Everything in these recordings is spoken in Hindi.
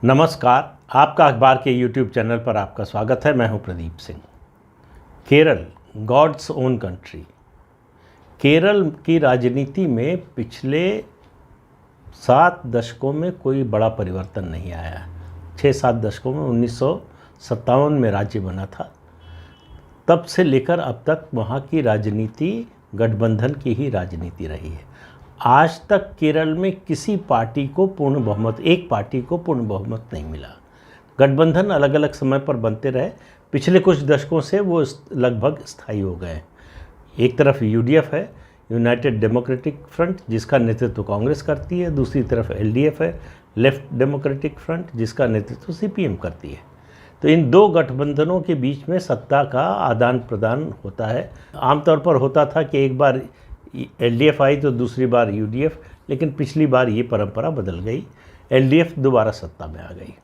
नमस्कार। आपका अखबार के YouTube चैनल पर आपका स्वागत है। मैं हूं Pradeep Singh. Kerala, God's own country. Kerala की राजनीति में पिछले 7 दशकों में कोई बड़ा परिवर्तन नहीं आया है। 6-7 दशकों में 1957 में राज्य बना था, तब से लेकर अब तक वहाँ की राजनीति गठबंधन की ही राजनीति रही है। आज तक केरल में किसी पार्टी को पूर्ण बहुमत, एक पार्टी को पूर्ण बहुमत नहीं मिला। गठबंधन अलग अलग समय पर बनते रहे। पिछले कुछ दशकों से वो लगभग स्थायी हो गए। एक तरफ यूडीएफ है, यूनाइटेड डेमोक्रेटिक फ्रंट, जिसका नेतृत्व कांग्रेस करती है। दूसरी तरफ एलडीएफ है, लेफ्ट डेमोक्रेटिक फ्रंट, जिसका नेतृत्व सीपीएम करती है। तो इन दो गठबंधनों के बीच में सत्ता का आदान प्रदान होता है। आमतौर पर होता था कि एक बार एलडीएफ आई तो दूसरी बार यूडीएफ, लेकिन पिछली बार ये परंपरा बदल गई। एलडीएफ दोबारा सत्ता में आ गई।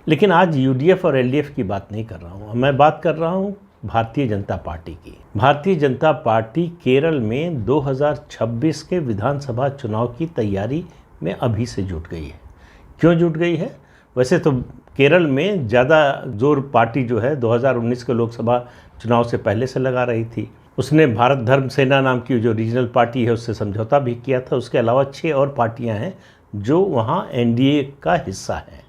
लेकिन आज यूडीएफ और एलडीएफ की बात नहीं कर रहा हूँ, मैं बात कर रहा हूँ भारतीय जनता पार्टी की। भारतीय जनता पार्टी केरल में 2026 के विधानसभा चुनाव की तैयारी में अभी से जुट गई है। क्यों जुट गई है? वैसे तो केरल में ज़्यादा जोर पार्टी जो है 2019 के लोकसभा चुनाव से पहले से लगा रही थी। उसने भारत धर्म सेना नाम की जो रीजनल पार्टी है उससे समझौता भी किया था। उसके अलावा 6 और पार्टियां हैं जो वहां एनडीए का हिस्सा हैं।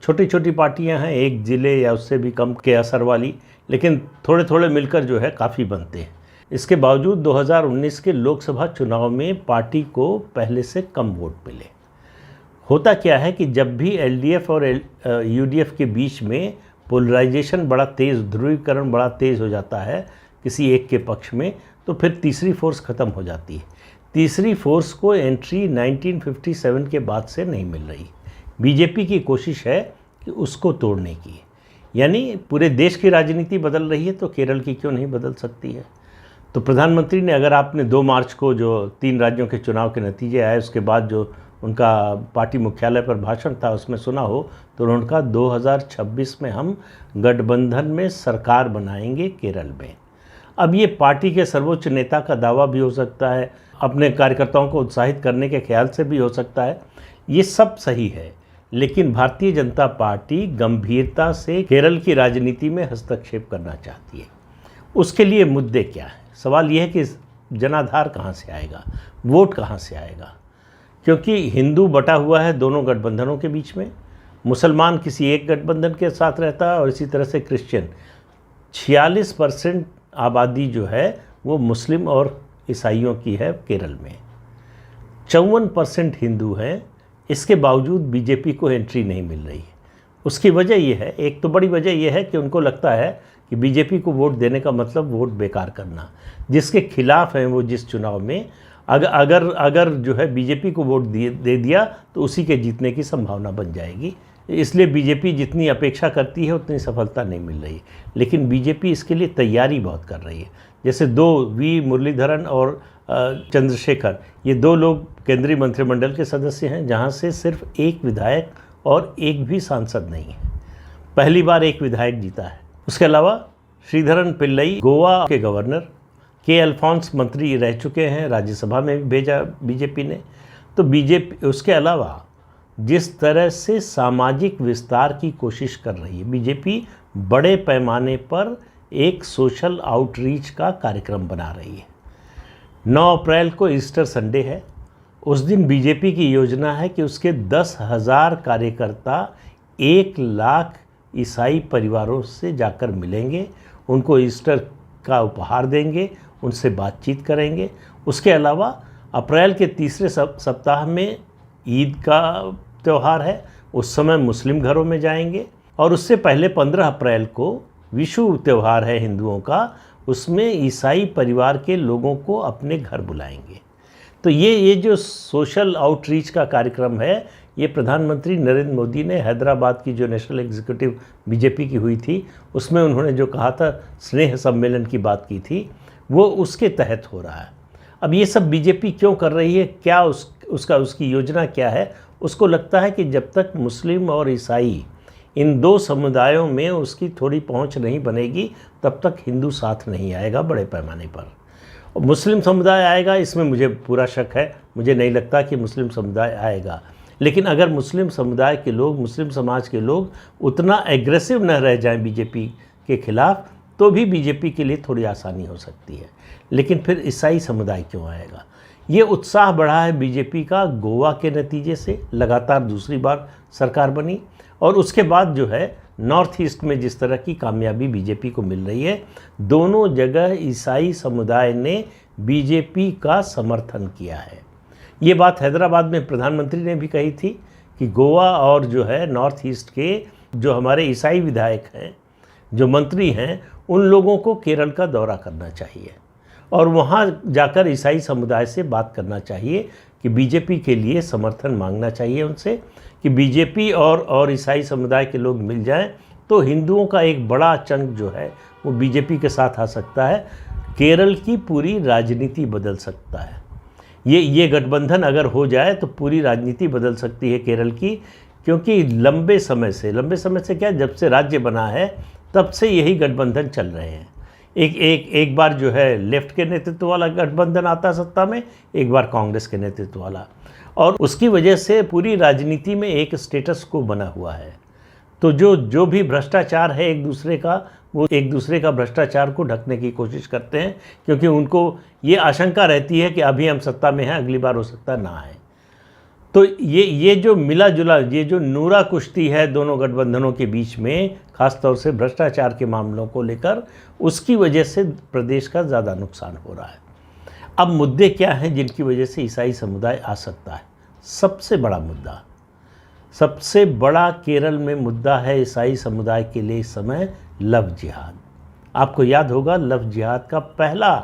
छोटी छोटी पार्टियां हैं, एक ज़िले या उससे भी कम के असर वाली, लेकिन थोड़े थोड़े मिलकर जो है काफ़ी बनते हैं। इसके बावजूद 2019 के लोकसभा चुनाव में पार्टी को पहले से कम वोट मिले। होता क्या है कि जब भी एलडीएफ और यूडीएफ के बीच में पोलराइजेशन बड़ा तेज़, ध्रुवीकरण बड़ा तेज़ हो जाता है किसी एक के पक्ष में, तो फिर तीसरी फोर्स ख़त्म हो जाती है। तीसरी फोर्स को एंट्री 1957 के बाद से नहीं मिल रही। बीजेपी की कोशिश है कि उसको तोड़ने की। यानी पूरे देश की राजनीति बदल रही है तो केरल की क्यों नहीं बदल सकती है? तो प्रधानमंत्री ने, अगर आपने 2 मार्च को जो 3 राज्यों के चुनाव के नतीजे आए उसके बाद जो उनका पार्टी मुख्यालय पर भाषण था उसमें सुना हो, तो उन्होंने कहा 2026 में हम गठबंधन में सरकार बनाएंगे केरल में। अब ये पार्टी के सर्वोच्च नेता का दावा भी हो सकता है, अपने कार्यकर्ताओं को उत्साहित करने के ख्याल से भी हो सकता है। ये सब सही है, लेकिन भारतीय जनता पार्टी गंभीरता से केरल की राजनीति में हस्तक्षेप करना चाहती है। उसके लिए मुद्दे क्या हैं? सवाल ये है कि जनाधार कहाँ से आएगा, वोट कहाँ से आएगा? क्योंकि हिंदू बटा हुआ है दोनों गठबंधनों के बीच में। मुसलमान किसी एक गठबंधन के साथ रहता है और इसी तरह से क्रिश्चियन। 46% आबादी जो है वो मुस्लिम और ईसाइयों की है केरल में। 54% हिंदू हैं। इसके बावजूद बीजेपी को एंट्री नहीं मिल रही है। उसकी वजह ये है, एक तो बड़ी वजह ये है कि उनको लगता है कि बीजेपी को वोट देने का मतलब वोट बेकार करना। जिसके खिलाफ हैं वो जिस चुनाव में, अगर जो है बीजेपी को वोट दे दिया तो उसी के जीतने की संभावना बन जाएगी। इसलिए बीजेपी जितनी अपेक्षा करती है उतनी सफलता नहीं मिल रही। लेकिन बीजेपी इसके लिए तैयारी बहुत कर रही है। जैसे 2 वी मुरलीधरन और चंद्रशेखर, ये 2 लोग केंद्रीय मंत्रिमंडल के सदस्य हैं, जहां से सिर्फ एक विधायक और एक भी सांसद नहीं है। पहली बार एक विधायक जीता है। उसके अलावा श्रीधरन पिल्लई गोवा के गवर्नर, के अल्फोंस मंत्री रह चुके हैं, राज्यसभा में भेजा बीजेपी ने। तो बीजेपी, उसके अलावा जिस तरह से सामाजिक विस्तार की कोशिश कर रही है बीजेपी, बड़े पैमाने पर एक सोशल आउटरीच का कार्यक्रम बना रही है। 9 अप्रैल को ईस्टर संडे है। उस दिन बीजेपी की योजना है कि उसके 10,000 कार्यकर्ता 1 लाख ईसाई परिवारों से जाकर मिलेंगे, उनको ईस्टर का उपहार देंगे, उनसे बातचीत करेंगे। उसके अलावा अप्रैल के तीसरे सप्ताह में ईद का त्यौहार है, उस समय मुस्लिम घरों में जाएंगे। और उससे पहले 15 अप्रैल को विशु त्यौहार है हिंदुओं का, उसमें ईसाई परिवार के लोगों को अपने घर बुलाएंगे। तो ये जो सोशल आउटरीच का कार्यक्रम है, ये प्रधानमंत्री नरेंद्र मोदी ने हैदराबाद की जो नेशनल एग्जीक्यूटिव बीजेपी की हुई थी उसमें उन्होंने जो कहा था, स्नेह सम्मेलन की बात की थी, वो उसके तहत हो रहा है। अब ये सब बीजेपी क्यों कर रही है, क्या उसकी योजना क्या है? उसको लगता है कि जब तक मुस्लिम और ईसाई, इन 2 समुदायों में उसकी थोड़ी पहुंच नहीं बनेगी, तब तक हिंदू साथ नहीं आएगा बड़े पैमाने पर। मुस्लिम समुदाय आएगा, इसमें मुझे पूरा शक है। मुझे नहीं लगता कि मुस्लिम समुदाय आएगा। लेकिन अगर मुस्लिम समुदाय के लोग, मुस्लिम समाज के लोग उतना एग्रेसिव न रह जाएं बीजेपी के खिलाफ, तो भी बीजेपी के लिए थोड़ी आसानी हो सकती है। लेकिन फिर ईसाई समुदाय क्यों आएगा? ये उत्साह बढ़ा है बीजेपी का गोवा के नतीजे से, लगातार दूसरी बार सरकार बनी, और उसके बाद जो है नॉर्थ ईस्ट में जिस तरह की कामयाबी बीजेपी को मिल रही है, दोनों जगह ईसाई समुदाय ने बीजेपी का समर्थन किया है। ये बात हैदराबाद में प्रधानमंत्री ने भी कही थी कि गोवा और जो है नॉर्थ ईस्ट के जो हमारे ईसाई विधायक हैं, जो मंत्री हैं, उन लोगों को केरल का दौरा करना चाहिए और वहाँ जाकर ईसाई समुदाय से बात करना चाहिए कि बीजेपी के लिए समर्थन मांगना चाहिए उनसे, कि बीजेपी और ईसाई समुदाय के लोग मिल जाएं तो हिंदुओं का एक बड़ा चंक जो है वो बीजेपी के साथ आ सकता है। केरल की पूरी राजनीति बदल सकता है। ये गठबंधन अगर हो जाए तो पूरी राजनीति बदल सकती है केरल की, क्योंकि लंबे समय से क्या, जब से राज्य बना है तब से यही गठबंधन चल रहे हैं। एक बार जो है लेफ्ट के नेतृत्व वाला गठबंधन आता सत्ता में, एक बार कांग्रेस के नेतृत्व वाला, और उसकी वजह से पूरी राजनीति में एक स्टेटस को बना हुआ है। तो जो भी भ्रष्टाचार है एक दूसरे का, वो एक दूसरे का भ्रष्टाचार को ढकने की कोशिश करते हैं, क्योंकि उनको ये आशंका रहती है कि अभी हम सत्ता में हैं, अगली बार हो सकता ना आए। तो ये जो मिला जुला, ये जो नूरा कुश्ती है दोनों गठबंधनों के बीच में, खासतौर से भ्रष्टाचार के मामलों को लेकर, उसकी वजह से प्रदेश का ज़्यादा नुकसान हो रहा है। अब मुद्दे क्या हैं जिनकी वजह से ईसाई समुदाय आ सकता है? सबसे बड़ा केरल में मुद्दा है ईसाई समुदाय के लिए इस समय लव जिहाद। आपको याद होगा लव जिहाद का पहला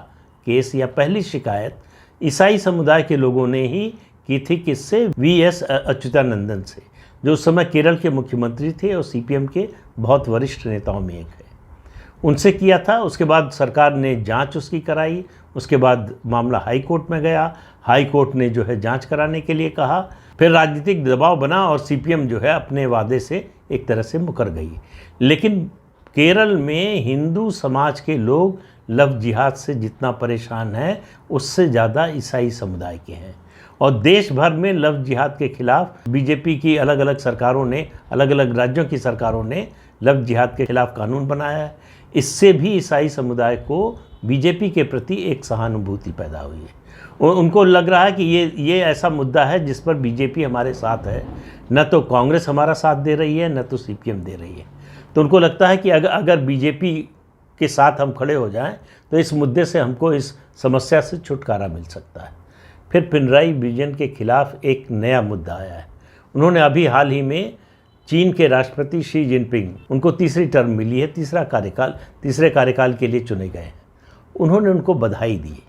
केस या पहली शिकायत ईसाई समुदाय के लोगों ने ही की थी, किससे? वीएस अच्युतानंदन से, जो उस समय केरल के मुख्यमंत्री थे और सीपीएम के बहुत वरिष्ठ नेताओं में एक है। उनसे किया था। उसके बाद सरकार ने जांच उसकी कराई, उसके बाद मामला हाई कोर्ट में गया, हाई कोर्ट ने जो है जांच कराने के लिए कहा, फिर राजनीतिक दबाव बना और सीपीएम जो है अपने वादे से एक तरह से मुकर गई। लेकिन केरल में हिंदू समाज के लोग लव जिहाद से जितना परेशान हैं, उससे ज़्यादा ईसाई समुदाय के हैं। और देश भर में लव जिहाद के खिलाफ बीजेपी की अलग अलग सरकारों ने, अलग अलग राज्यों की सरकारों ने लव जिहाद के खिलाफ कानून बनाया है। इससे भी ईसाई समुदाय को बीजेपी के प्रति एक सहानुभूति पैदा हुई है। उनको लग रहा है कि ये ऐसा मुद्दा है जिस पर बीजेपी हमारे साथ है, न तो कांग्रेस हमारा साथ दे रही है, न तो सीपीएम दे रही है। तो उनको लगता है कि अगर बीजेपी के साथ हम खड़े हो जाएं तो इस मुद्दे से हमको इस समस्या से छुटकारा मिल सकता है। फिर पिनराई विजयन के खिलाफ एक नया मुद्दा आया है। उन्होंने अभी हाल ही में चीन के राष्ट्रपति शी जिनपिंग, उनको तीसरी टर्म मिली है, तीसरे कार्यकाल के लिए चुने गए हैं, उन्होंने उनको बधाई दी।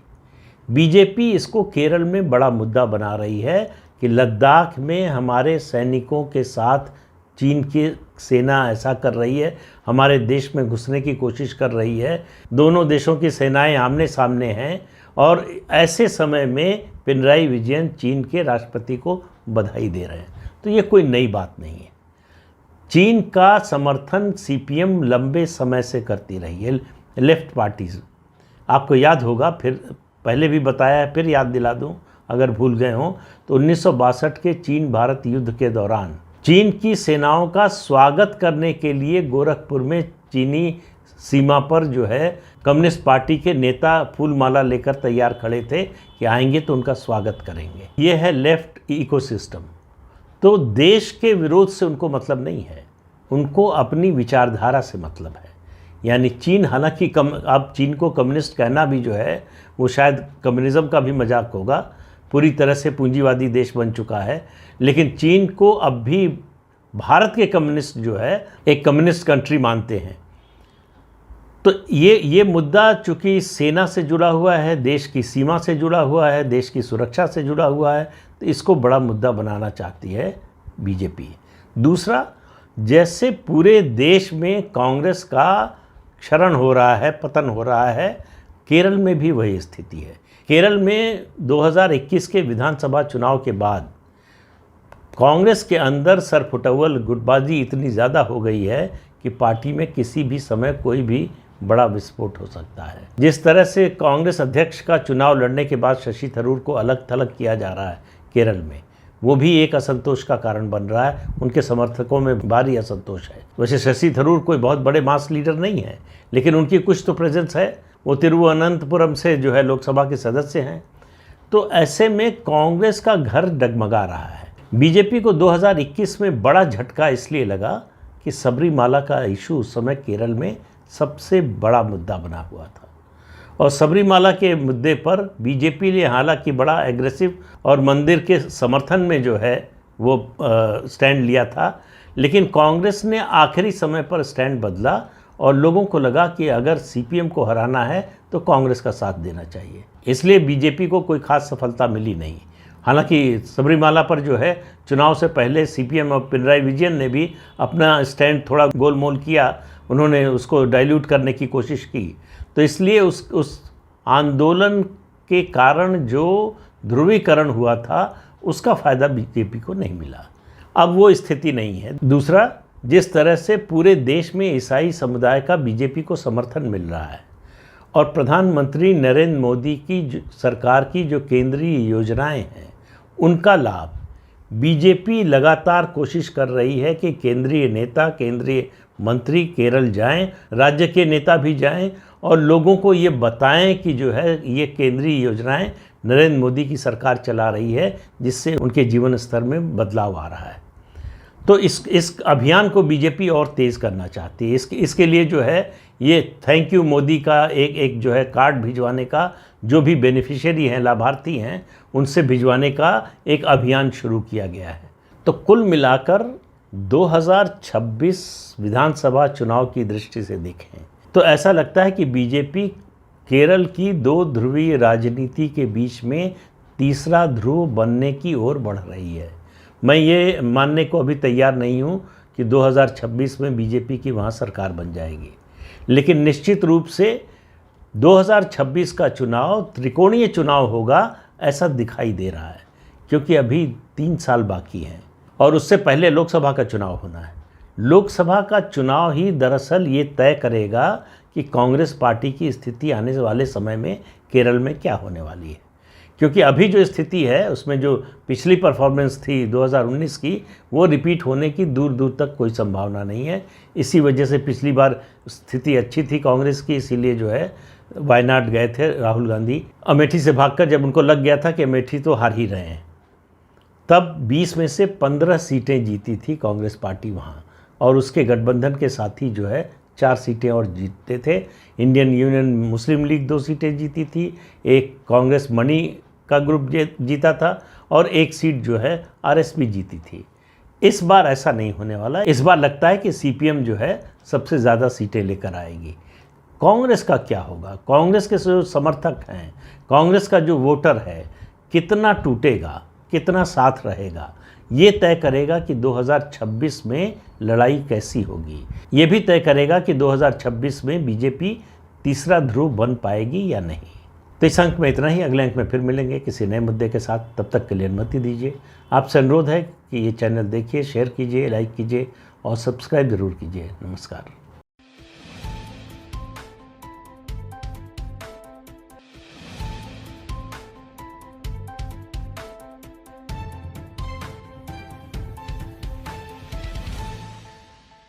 बीजेपी इसको केरल में बड़ा मुद्दा बना रही है कि लद्दाख में हमारे सैनिकों के साथ चीन की सेना ऐसा कर रही है, हमारे देश में घुसने की कोशिश कर रही है, दोनों देशों की सेनाएं आमने सामने हैं, और ऐसे समय में पिनराई विजयन चीन के राष्ट्रपति को बधाई दे रहे हैं। तो ये कोई नई बात नहीं है। चीन का समर्थन सीपीएम लंबे समय से करती रही है, लेफ्ट पार्टीज। आपको याद होगा, फिर पहले भी बताया है, फिर याद दिला दूं अगर भूल गए हों, तो 1962 के चीन भारत युद्ध के दौरान चीन की सेनाओं का स्वागत करने के लिए गोरखपुर में चीनी सीमा पर जो है कम्युनिस्ट पार्टी के नेता फूलमाला लेकर तैयार खड़े थे कि आएंगे तो उनका स्वागत करेंगे। ये है लेफ्ट इकोसिस्टम। तो देश के विरोध से उनको मतलब नहीं है, उनको अपनी विचारधारा से मतलब है। यानी चीन, हालांकि अब चीन को कम्युनिस्ट कहना भी जो है वो शायद कम्युनिज़्म का भी मजाक होगा, पूरी तरह से पूंजीवादी देश बन चुका है, लेकिन चीन को अब भी भारत के कम्युनिस्ट जो है एक कम्युनिस्ट कंट्री मानते हैं। तो ये मुद्दा चूँकि सेना से जुड़ा हुआ है, देश की सीमा से जुड़ा हुआ है, देश की सुरक्षा से जुड़ा हुआ है, तो इसको बड़ा मुद्दा बनाना चाहती है बीजेपी। दूसरा, जैसे पूरे देश में कांग्रेस का क्षरण हो रहा है, पतन हो रहा है, केरल में भी वही स्थिति है। केरल में 2021 के विधानसभा चुनाव के बाद कांग्रेस के अंदर सरफुटअव्वल गुटबाजी इतनी ज़्यादा हो गई है कि पार्टी में किसी भी समय कोई भी बड़ा विस्फोट हो सकता है। जिस तरह से कांग्रेस अध्यक्ष का चुनाव लड़ने के बाद शशि थरूर को अलग थलग किया जा रहा है केरल में, वो भी एक असंतोष का कारण बन रहा है। उनके समर्थकों में भारी असंतोष है। वैसे शशि थरूर कोई बहुत बड़े मास लीडर नहीं है, लेकिन उनकी कुछ तो प्रेजेंस है। वो तिरुवनंतपुरम से जो है लोकसभा के सदस्य हैं। तो ऐसे में कांग्रेस का घर डगमगा रहा है। बीजेपी को 2021 में बड़ा झटका इसलिए लगा कि सबरीमाला का इशू उस समय केरल में सबसे बड़ा मुद्दा बना हुआ था, और सबरीमाला के मुद्दे पर बीजेपी ने हालांकि बड़ा एग्रेसिव और मंदिर के समर्थन में जो है वो स्टैंड लिया था, लेकिन कांग्रेस ने आखिरी समय पर स्टैंड बदला और लोगों को लगा कि अगर सीपीएम को हराना है तो कांग्रेस का साथ देना चाहिए। इसलिए बीजेपी को कोई खास सफलता मिली नहीं। हालांकि सबरीमाला पर जो है चुनाव से पहले सीपीएम और पिनराई विजयन ने भी अपना स्टैंड थोड़ा गोलमोल किया, उन्होंने उसको डाइल्यूट करने की कोशिश की। तो इसलिए उस आंदोलन के कारण जो ध्रुवीकरण हुआ था उसका फ़ायदा बीजेपी को नहीं मिला। अब वो स्थिति नहीं है। दूसरा, जिस तरह से पूरे देश में ईसाई समुदाय का बीजेपी को समर्थन मिल रहा है और प्रधानमंत्री नरेंद्र मोदी की सरकार की जो केंद्रीय योजनाएं हैं उनका लाभ बीजेपी लगातार कोशिश कर रही है कि केंद्रीय नेता, केंद्रीय मंत्री केरल जाएं, राज्य के नेता भी जाएं और लोगों को ये बताएं कि जो है ये केंद्रीय योजनाएं नरेंद्र मोदी की सरकार चला रही है, जिससे उनके जीवन स्तर में बदलाव आ रहा है। तो इस अभियान को बीजेपी और तेज़ करना चाहती है। इसके लिए जो है ये थैंक यू मोदी का एक जो है कार्ड भिजवाने का, जो भी बेनिफिशियरी हैं, लाभार्थी हैं, उनसे भिजवाने का एक अभियान शुरू किया गया है। तो कुल मिलाकर 2026 विधानसभा चुनाव की दृष्टि से देखें तो ऐसा लगता है कि बीजेपी केरल की दो ध्रुवीय राजनीति के बीच में तीसरा ध्रुव बनने की ओर बढ़ रही है। मैं ये मानने को अभी तैयार नहीं हूँ कि 2026 में बीजेपी की वहाँ सरकार बन जाएगी, लेकिन निश्चित रूप से 2026 का चुनाव त्रिकोणीय चुनाव होगा ऐसा दिखाई दे रहा है, क्योंकि अभी 3 साल बाकी हैं और उससे पहले लोकसभा का चुनाव होना है। लोकसभा का चुनाव ही दरअसल ये तय करेगा कि कांग्रेस पार्टी की स्थिति आने वाले समय में केरल में क्या होने वाली है, क्योंकि अभी जो स्थिति है उसमें जो पिछली परफॉर्मेंस थी 2019 की, वो रिपीट होने की दूर दूर तक कोई संभावना नहीं है। इसी वजह से पिछली बार स्थिति अच्छी थी कांग्रेस की, इसीलिए जो है वायनाड गए थे राहुल गांधी अमेठी से भागकर, जब उनको लग गया था कि अमेठी तो हार ही रहे हैं। तब 20 में से 15 सीटें जीती थी कांग्रेस पार्टी वहाँ, और उसके गठबंधन के साथी जो है 4 सीटें और जीतते थे। इंडियन यूनियन मुस्लिम लीग 2 सीटें जीती थी, एक कांग्रेस मणि का ग्रुप जीता था और एक सीट जो है आरएसपी जीती थी। इस बार ऐसा नहीं होने वाला। इस बार लगता है कि सीपीएम जो है सबसे ज़्यादा सीटें लेकर आएगी। कांग्रेस का क्या होगा? कांग्रेस के जो समर्थक हैं, कांग्रेस का जो वोटर है, कितना टूटेगा, कितना साथ रहेगा, ये तय करेगा कि 2026 में लड़ाई कैसी होगी। ये भी तय करेगा कि 2026 में बीजेपी तीसरा ध्रुव बन पाएगी या नहीं। तो इस अंक में इतना ही। अगले अंक में फिर मिलेंगे किसी नए मुद्दे के साथ। तब तक के लिए अनुमति दीजिए। आपसे अनुरोध है कि ये चैनल देखिए, शेयर कीजिए, लाइक कीजिए और सब्सक्राइब ज़रूर कीजिए। नमस्कार।